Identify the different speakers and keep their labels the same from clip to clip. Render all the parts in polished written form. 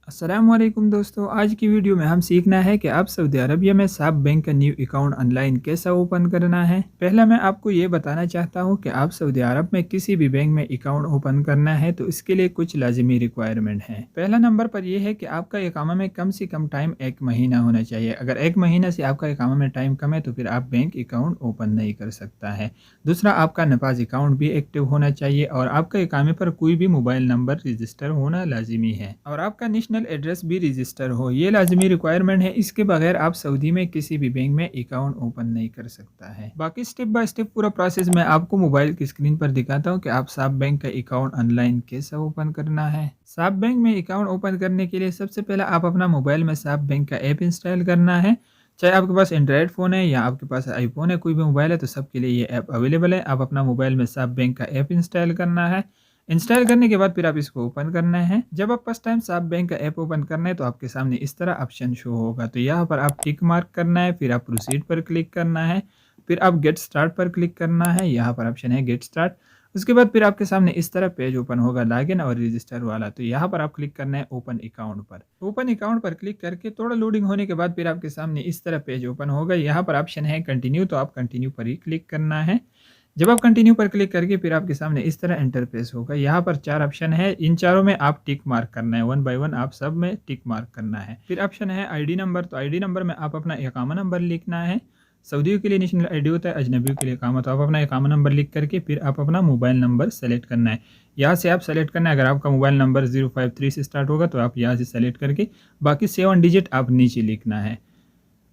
Speaker 1: अस्सलामुअलैकुम दोस्तों, आज की वीडियो में हम सीखना है कि आप सऊदी अरबिया में साब बैंक का न्यू अकाउंट ऑनलाइन कैसा ओपन करना है। पहला मैं आपको ये बताना चाहता हूँ कि आप सऊदी अरब में किसी भी बैंक में अकाउंट ओपन करना है तो इसके लिए कुछ लाजिमी रिक्वायरमेंट है। पहला नंबर पर यह है कि आपका इकामा में कम से कम टाइम 1 महीना होना चाहिए। अगर 1 महीना से आपका इकामा में टाइम कम है तो फिर आप बैंक अकाउंट ओपन नहीं कर सकता है। दूसरा, आपका नफाज अकाउंट भी एक्टिव होना चाहिए और आपका इकामे पर कोई भी मोबाइल नंबर रजिस्टर होना लाजिमी है और आपका नेशनल एड्रेस भी रजिस्टर हो। ये लाजमी रिक्वायरमेंट है, इसके बगैर आप सऊदी में किसी भी बैंक में अकाउंट ओपन नहीं कर सकता है। बाकी स्टेप बाय स्टेप पूरा प्रोसेस मैं आपको मोबाइल की स्क्रीन पर दिखाता हूँ कि आप साब बैंक का अकाउंट ऑनलाइन कैसे ओपन करना है। साब बैंक में अकाउंट ओपन करने के लिए सबसे पहले आप अपना मोबाइल में साब बैंक का ऐप इंस्टॉल करना है। चाहे आपके पास एंड्रॉयड फ़ोन है या आपके पास आईफोन है, कोई भी मोबाइल है तो सबके लिए ये ऐप अवेलेबल है। आप अपना मोबाइल में साब बैंक का ऐप इंस्टॉल करना है। इंस्टॉल करने के बाद फिर आप इसको ओपन करना है। जब आप फर्स्ट टाइम साब बैंक का ऐप ओपन करना है तो आपके सामने इस तरह ऑप्शन शो होगा, तो यहाँ पर आप टिक मार्क करना है, फिर आप प्रोसीड पर क्लिक करना है, फिर आप गेट स्टार्ट पर क्लिक करना है। यहाँ पर ऑप्शन है गेट स्टार्ट। उसके बाद फिर आपके सामने इस तरह पेज ओपन होगा लॉगिन और रजिस्टर वाला, तो यहाँ पर आप क्लिक करना है ओपन अकाउंट पर। ओपन अकाउंट पर क्लिक करके थोड़ा लोडिंग होने के बाद फिर आपके सामने इस तरह पेज ओपन होगा। यहाँ पर ऑप्शन है कंटिन्यू, तो आप कंटिन्यू पर ही क्लिक करना है। जब आप कंटिन्यू पर क्लिक करके फिर आपके सामने इस तरह इंटरफेस होगा। यहाँ पर 4 ऑप्शन है, इन चारों में आप टिक मार्क करना है, वन बाय वन आप सब में टिक मार्क करना है। फिर ऑप्शन है आईडी नंबर, तो आईडी नंबर में आप अपना इकामा नंबर लिखना है। सऊदियों के लिए नेशनल आईडी होता है, अजनबियों के लिए इकामा, तो आप अपना इकामा नंबर लिख करके फिर आप अपना मोबाइल नंबर सेलेक्ट करना है। यहाँ से आप सेलेक्ट करना है, अगर आपका मोबाइल नंबर 053 से स्टार्ट होगा तो आप यहाँ से सेलेक्ट करके बाकी 7 डिजिट आप नीचे लिखना है।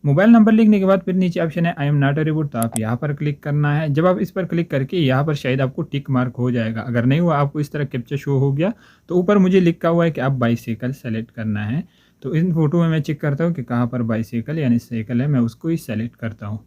Speaker 1: मोबाइल नंबर लिखने के बाद फिर नीचे ऑप्शन है I am not a robot, तो आप यहाँ पर क्लिक करना है। जब आप इस पर क्लिक करके यहाँ पर शायद आपको टिक मार्क हो जाएगा, अगर नहीं हुआ आपको इस तरह कैप्चा शो हो गया तो ऊपर मुझे लिखा हुआ है कि आप बाईसाइकिल सेलेक्ट करना है। तो इन फोटो में मैं चेक करता हूँ कि कहाँ पर बाईसाइकिल यानी साइकिल है, मैं उसको ही सेलेक्ट करता हूँ।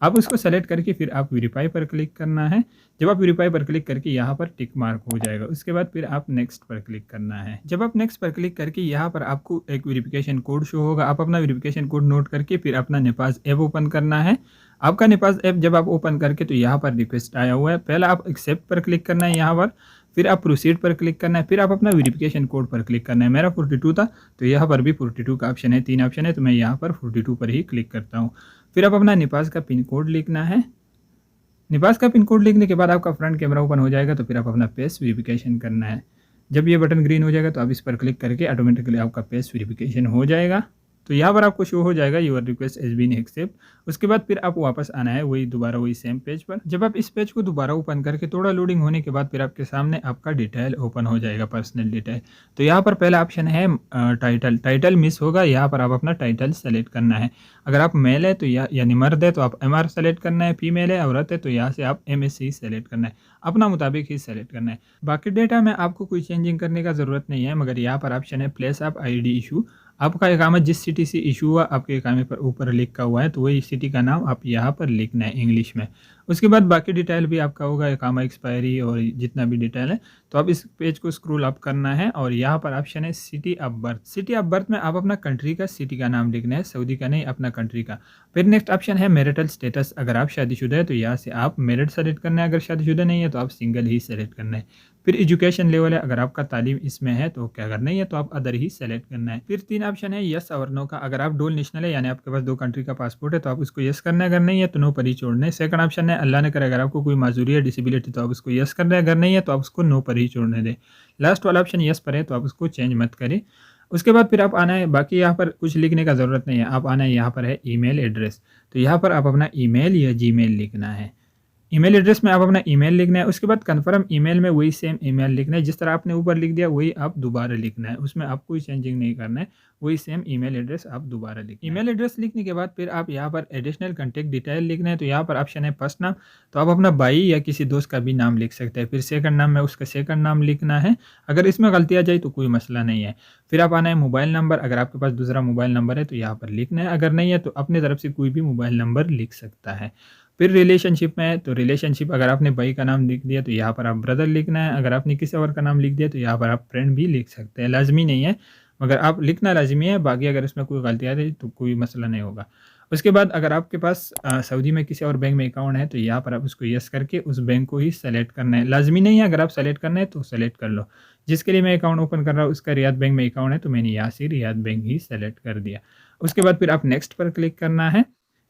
Speaker 1: आप उसको सेलेक्ट करके फिर आप वेरीफाई पर क्लिक करना है। जब आप वेरीफाई पर क्लिक करके यहाँ पर टिक मार्क हो जाएगा, उसके बाद फिर आप नेक्स्ट पर क्लिक करना है। जब आप नेक्स्ट पर क्लिक करके यहाँ पर आपको एक वेरिफिकेशन कोड शो होगा, आप अपना वेरिफिकेशन कोड नोट करके फिर अपना नेपाज ऐप ओपन करना है। आपका नेपाज ऐप जब आप ओपन करके तो यहाँ पर रिक्वेस्ट आया हुआ है, पहले आप एक्सेप्ट पर क्लिक करना है यहाँ पर, फिर आप प्रोसीड पर क्लिक करना है, फिर आप अपना वेरिफिकेशन कोड पर क्लिक करना है। मेरा 42 था तो यहाँ पर भी 42 का ऑप्शन है, 3 ऑप्शन है, तो मैं यहाँ पर 42 पर ही क्लिक करता हूँ। फिर आप अपना निपास का पिन कोड लिखना है। निपास का पिन कोड लिखने के बाद आपका फ्रंट कैमरा ओपन हो जाएगा, तो फिर आप अपना फेस वेरिफिकेशन करना है। जब ये बटन ग्रीन हो जाएगा तो आप इस पर क्लिक करके ऑटोमेटिकली आपका फेस वेरिफिकेशन हो जाएगा। तो यहाँ पर आपको शो हो जाएगा your request has been accept. उसके बाद फिर आप वापस आना है वही दोबारा वही सेम पेज पर। जब आप इस पेज को दोबारा ओपन करके थोड़ा लोडिंग होने के बाद फिर आपके सामने आपका डिटेल ओपन हो जाएगा, पर्सनल डिटेल। तो यहाँ पर पहला ऑप्शन है टाइटल मिस होगा, यहाँ पर आप अपना टाइटल सेलेक्ट करना है। अगर आप मेल है तो यानी मर्द है तो आप MR सेलेक्ट करना है, फीमेल है औरत है तो यहाँ से आप MSC सेलेक्ट करना है, अपना मुताबिक ही सेलेक्ट करना है। बाकी डेटा में आपको कोई चेंजिंग करने का ज़रूरत नहीं है, मगर यहाँ पर ऑप्शन है प्लेस ऑफ ID इशू। आपका इकामा जिस सिटी से इशू हुआ आपके इकामे पर ऊपर लिखा हुआ है, तो वही सिटी का नाम आप यहाँ पर लिखना है इंग्लिश में। उसके बाद बाकी डिटेल भी आपका होगा, इकामा एक्सपायरी और जितना भी डिटेल है। तो आप इस पेज को स्क्रॉल अप करना है और यहाँ पर ऑप्शन है city of birth. City of birth में आप अपना कंट्री का सिटी का नाम लिखना है, सऊदी का नहीं, अपना कंट्री का। फिर नेक्स्ट ऑप्शन है मैरिटल स्टेटस, अगर आप शादीशुदा है तो यहाँ से आप मैरिड सेलेक्ट करना है, अगर शादीशुदा नहीं है तो आप सिंगल ही सेलेक्ट करना है। फिर एजुकेशन लेवल है, अगर आपका तालीम इसमें है तो क्या, अगर नहीं है तो आप अदर ही सेलेक्ट करना है। फिर 3 ऑप्शन है यस और नो का, अगर आप डुअल नेशनल है यानी आपके पास 2 कंट्री का पासपोर्ट है तो आप उसको यस करना है, अगर नहीं है तो नो पर ही छोड़ना है। सेकंड ऑप्शन है अल्लाह ने करे अगर आपको कोई माजूरी है डिसेबिलिटी तो आप उसको यस करना है, अगर नहीं है तो आप उसको नो पर ही छोड़ने दें। लास्ट वाला ऑप्शन यस पर है तो आप उसको चेंज मत करें। उसके बाद फिर आप आना है, बाकी यहाँ पर कुछ लिखने का ज़रूरत नहीं है, आप आना है यहाँ पर है ईमेल एड्रेस, तो यहाँ पर आप अपना ईमेल या जीमेल लिखना है। ईमेल एड्रेस में आप अपना ईमेल लिखना है। उसके बाद कन्फर्म ईमेल में वही सेम ईमेल लिखना है, जिस तरह आपने ऊपर लिख दिया वही आप दोबारा लिखना है, उसमें आप कोई चेंजिंग नहीं करना है, वही सेम ईमेल एड्रेस आप दोबारा लिखना है। ईमेल एड्रेस लिखने के बाद फिर आप यहाँ पर एडिशनल कॉन्टैक्ट डिटेल लिखना है, तो यहाँ पर ऑप्शन है फर्स्ट नाम, तो आप अपना भाई या किसी दोस्त का भी नाम लिख सकते हैं। फिर सेकंड नाम में उसका सेकंड नाम लिखना है, अगर इसमें गलती आ जाए तो कोई मसला नहीं है। फिर आप आना है मोबाइल नंबर, अगर आपके पास दूसरा मोबाइल नंबर है तो यहाँ पर लिखना है, अगर नहीं है तो अपनी तरफ से कोई भी मोबाइल नंबर लिख सकता है। फिर रिलेशनशिप में है तो रिलेशनशिप, अगर आपने भाई का नाम लिख दिया तो यहाँ पर आप ब्रदर लिखना है, अगर आपने किसी और का नाम लिख दिया तो यहाँ पर आप फ्रेंड भी लिख सकते हैं, लाजमी नहीं है मगर आप लिखना लाजमी है, बाकी अगर इसमें कोई गलती आ रही तो कोई मसला नहीं होगा। उसके बाद अगर आपके पास सऊदी में किसी और बैंक में अकाउंट है तो यहाँ पर आप उसको यस करके उस बैंक को ही सेलेक्ट करना है। लाज़मी नहीं है, अगर आप सेलेक्ट करना है तो सेलेक्ट कर लो। जिसके लिए मैं अकाउंट ओपन कर रहा हूँ उसका रियाद बैंक में अकाउंट है, तो मैंने यहाँ से रियाद बैंक ही सेलेक्ट कर दिया। उसके बाद फिर आप नेक्स्ट पर क्लिक करना है।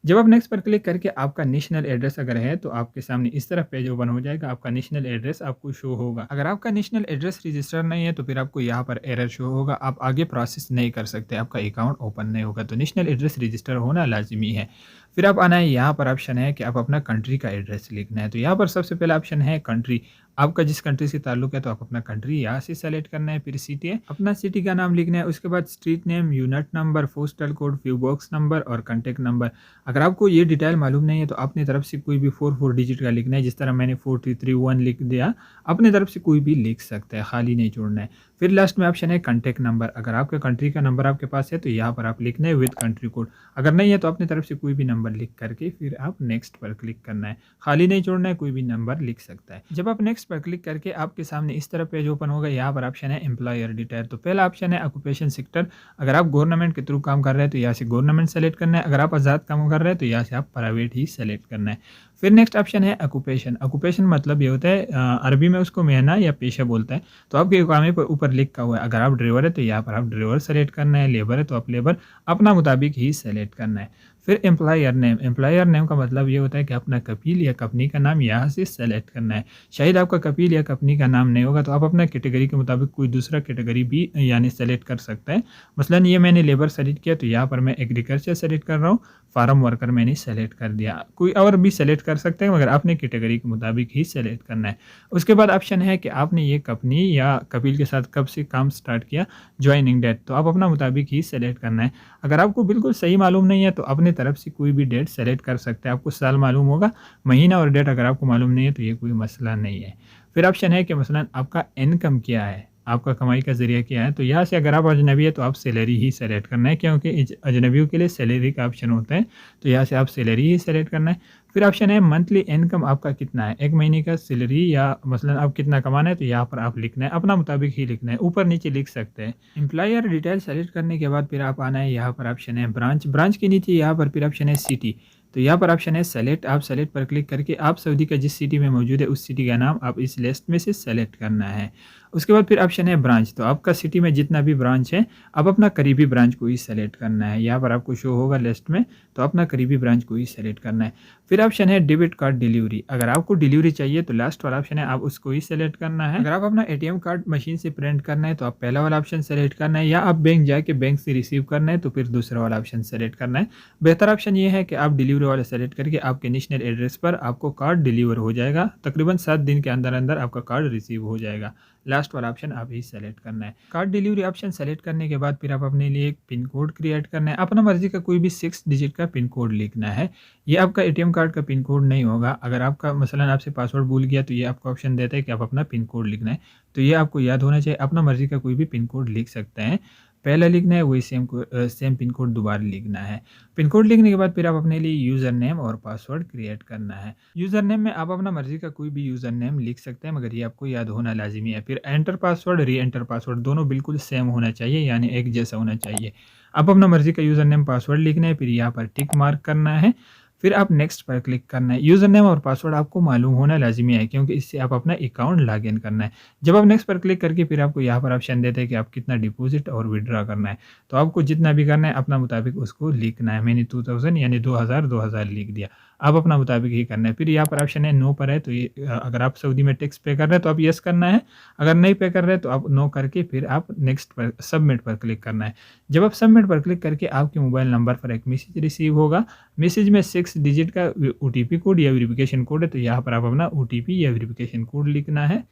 Speaker 1: जब आप नेक्स्ट पर क्लिक करके आपका नेशनल एड्रेस अगर है तो आपके सामने इस तरह पेज ओपन हो जाएगा, आपका नेशनल एड्रेस आपको शो होगा। अगर आपका नेशनल एड्रेस रजिस्टर नहीं है तो फिर आपको यहाँ पर एरर शो होगा, आप आगे प्रोसेस नहीं कर सकते, आपका अकाउंट ओपन नहीं होगा। तो नेशनल एड्रेस रजिस्टर होना लाजमी है। फिर आप आना है, यहाँ पर ऑप्शन है कि आप अपना कंट्री का एड्रेस लिखना है। तो यहाँ पर सबसे पहला ऑप्शन है कंट्री, आपका जिस कंट्री से ताल्लुक है तो आप अपना कंट्री यहाँ से सेलेक्ट करना है। फिर सिटी है, अपना सिटी का नाम लिखना है। उसके बाद street name, unit number, postal code, few box number और कॉन्टैक्ट नंबर। अगर आपको ये डिटेल मालूम नहीं है तो अपनी तरफ से कोई भी 4 डिजिट का लिखना है, जिस तरह मैंने 4331 लिख दिया, अपनी तरफ से कोई भी लिख सकता है, खाली नहीं छोड़ना है। फिर लास्ट में ऑप्शन है कॉन्टैक्ट नंबर, अगर आपके कंट्री का नंबर आपके पास है तो यहाँ पर आप लिखना है विद कंट्री कोड, अगर नहीं है तो अपनी तरफ से कोई भी नंबर लिख करके फिर आप नेक्स्ट पर क्लिक करना है, खाली नहीं छोड़ना है, कोई भी नंबर लिख सकता है। जब आप नेक्स्ट पर क्लिक करके आपके सामने इस तरह पेज ओपन होगा, यहाँ पर ऑप्शन है एम्प्लॉयर डिटेल। तो पहला ऑप्शन है ऑक्यूपेशन सेक्टर, अगर आप गवर्नमेंट के थ्रू काम कर रहे हैं तो यहाँ से गवर्नमेंट सेलेक्ट करना है, अगर आप आज़ाद काम कर रहे हैं तो यहाँ से आप प्राइवेट ही सेलेक्ट करना है। फिर नेक्स्ट ऑप्शन है ऑक्यूपेशन, ऑक्यूपेशन मतलब ये होता है अरबी में उसको मेहना या पेशा बोलता है। तो आपके काम पर ऊपर लिखा हुआ है, अगर आप ड्राइवर है तो यहाँ पर आप ड्राइवर सेलेक्ट करना है, लेबर है तो आप लेबर अपना मुताबिक ही सेलेक्ट करना है। फिर एम्प्लॉयर नेम, एम्प्लॉयर नेम का मतलब ये होता है कि अपना कपील या कंपनी का नाम यहाँ से सेलेक्ट करना है। शायद आपका कपील या कंपनी का नाम नहीं होगा तो आप अपना कैटेगरी के मुताबिक कोई दूसरा कैटेगरी भी यानी सेलेक्ट कर सकते हैं। मसलन ये मैंने लेबर सेलेक्ट किया तो यहाँ पर मैं एग्रीकल्चर सेलेक्ट कर रहा हूँ, फार्म वर्कर मैंने सेलेक्ट कर दिया। कोई और भी सेलेक्ट कर सकते हैं मगर आपने कैटेगरी के मुताबिक ही सेलेक्ट करना है। उसके बाद ऑप्शन है कि आपने ये कंपनी या कपील के साथ कब से काम स्टार्ट किया, ज्वाइनिंग डेट, तो आप अपना मुताबिक ही सेलेक्ट करना है। अगर आपको बिल्कुल सही मालूम नहीं है तो अपने तरफ से कोई भी डेट सेलेक्ट कर सकते हैं। आपको साल मालूम होगा, महीना और डेट अगर आपको मालूम नहीं है तो ये कोई मसला नहीं है। फिर ऑप्शन है कि मसलन आपका इनकम क्या है, आपका कमाई का ज़रिया क्या है। तो यहाँ से अगर आप अजनबी है तो आप सैलरी ही सेलेक्ट करना है, क्योंकि अजनबियों के लिए सैलरी का ऑप्शन होता है। तो यहाँ से आप सैलरी ही सेलेक्ट करना है। फिर ऑप्शन है मंथली इनकम आपका कितना है, एक महीने का सैलरी या मसलन आप कितना कमाना है तो यहाँ पर आप लिखना है, अपना मुताबिक ही लिखना है, ऊपर नीचे लिख सकते हैं। एम्प्लॉयर डिटेल सेलेक्ट करने के बाद फिर आप आना है, यहाँ पर ऑप्शन है ब्रांच, ब्रांच के नीचे यहाँ पर फिर ऑप्शन है सिटी। तो यहाँ पर ऑप्शन है सेलेक्ट, आप सेलेक्ट पर क्लिक करके आप सऊदी का जिस सिटी में मौजूद है उस सिटी का नाम आप इस लिस्ट में से सेलेक्ट करना है। उसके बाद फिर ऑप्शन है ब्रांच, तो आपका सिटी में जितना भी ब्रांच है आप अपना करीबी ब्रांच को ही सेलेक्ट करना है, यहाँ पर आपको शो होगा लिस्ट में, तो अपना करीबी ब्रांच को ही सेलेक्ट करना है। फिर ऑप्शन है डेबिट कार्ड डिलीवरी, अगर आपको डिलीवरी चाहिए तो लास्ट वाला ऑप्शन है आप उसको ही सेलेक्ट करना है। अगर आप अपना एटीएम कार्ड मशीन से प्रिंट करना है तो आप पहला वाला ऑप्शन सेलेक्ट करना है, या आप बैंक जाके बैंक से रिसीव करना है तो फिर दूसरा वाला ऑप्शन सेलेक्ट करना है। बेहतर ऑप्शन ये है कि आप डिलीवरी वाला सेलेक्ट करके आपके नेशनल एड्रेस पर आपको कार्ड डिलीवर हो जाएगा, तकरीबन 7 दिन के अंदर अंदर आपका कार्ड रिसीव हो जाएगा। लास्ट वाला ऑप्शन आप ही सेलेक्ट करना है। कार्ड डिलीवरी ऑप्शन सेलेक्ट करने के बाद फिर आप अपने लिए एक पिन कोड क्रिएट करना है, अपना मर्जी का कोई भी 6 डिजिट का पिन कोड लिखना है। ये आपका एटीएम कार्ड का पिन कोड नहीं होगा, अगर आपका मसलन आपसे पासवर्ड भूल गया तो ये आपको ऑप्शन देता है कि आप अपना पिन कोड लिखना है, तो ये आपको याद होना चाहिए। अपना मर्जी का कोई भी पिन कोड लिख सकते हैं, पहला लिखना है वही सेम पिन कोड दोबारा लिखना है। पिन कोड लिखने के बाद फिर आप अपने लिए यूज़र नेम और पासवर्ड क्रिएट करना है। यूज़र नेम में आप अपना मर्जी का कोई भी यूज़र नेम लिख सकते हैं मगर ये आपको याद होना लाजिमी है। फिर एंटर पासवर्ड, री एंटर पासवर्ड दोनों बिल्कुल सेम होना चाहिए, यानी एक जैसा होना चाहिए। आप अपना मर्जी का यूज़र नेम पासवर्ड लिखना है, फिर यहाँ पर टिक मार्क करना है, फिर आप नेक्स्ट पर क्लिक करना है। यूज़र नेम और पासवर्ड आपको मालूम होना लाजिमी है क्योंकि इससे आप अपना अकाउंट लॉग इन करना है। जब आप नेक्स्ट पर क्लिक करके फिर आपको यहाँ पर ऑप्शन देते हैं कि आप कितना डिपॉजिट और विड्रॉ करना है, तो आपको जितना भी करना है अपना मुताबिक उसको लिखना है। मैंने 2000 यानी 2000 लिख दिया, आप अपना मुताबिक ही करना है। फिर यहाँ पर ऑप्शन है नो पर है, तो ये अगर आप सऊदी में टैक्स पे कर रहे हैं तो आप यस करना है, अगर नहीं पे कर रहे हैं तो आप नो करके फिर आप नेक्स्ट पर सबमिट पर क्लिक करना है। जब आप सबमिट पर क्लिक करके आपके मोबाइल नंबर पर एक मैसेज रिसीव होगा, मैसेज में 6 डिजिट का ओटीपी कोड या वेरिफिकेशन कोड है, तो यहाँ पर आप अपना ओटीपी या वेरिफिकेशन कोड लिखना है।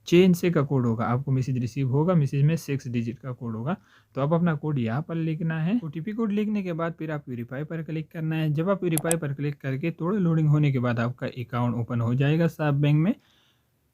Speaker 1: 6 का कोड होगा, आपको मैसेज रिसीव होगा, मैसेज में 6 डिजिट का कोड होगा, तो आप अपना कोड यहाँ पर लिखना है। ओटीपी कोड लिखने के बाद फिर आप वेरीफाई पर क्लिक करना है। जब आप वेरीफाई पर क्लिक करके थोड़ा लोडिंग होने के बाद आपका अकाउंट ओपन हो जाएगा साब बैंक में।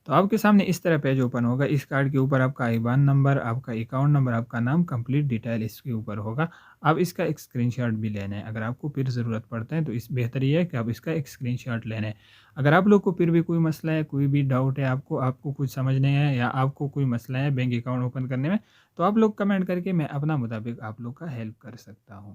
Speaker 1: तो आपके सामने इस तरह पेज ओपन होगा। इस कार्ड के ऊपर आपका आईबान नंबर, आपका अकाउंट नंबर, आपका नाम, कंप्लीट डिटेल इसके ऊपर होगा। आप इसका एक स्क्रीनशॉट भी लेना है, अगर आपको फिर ज़रूरत पड़ता है तो इस बेहतर ये है कि आप इसका एक स्क्रीनशॉट लेना है। अगर आप लोग को फिर भी कोई मसला है, कोई भी डाउट है, आपको कुछ समझ नहीं है या आपको कोई मसला है बैंक अकाउंट ओपन करने में, तो आप लोग कमेंट करके मैं अपना मुताबिक आप लोग का हेल्प कर सकता हूँ।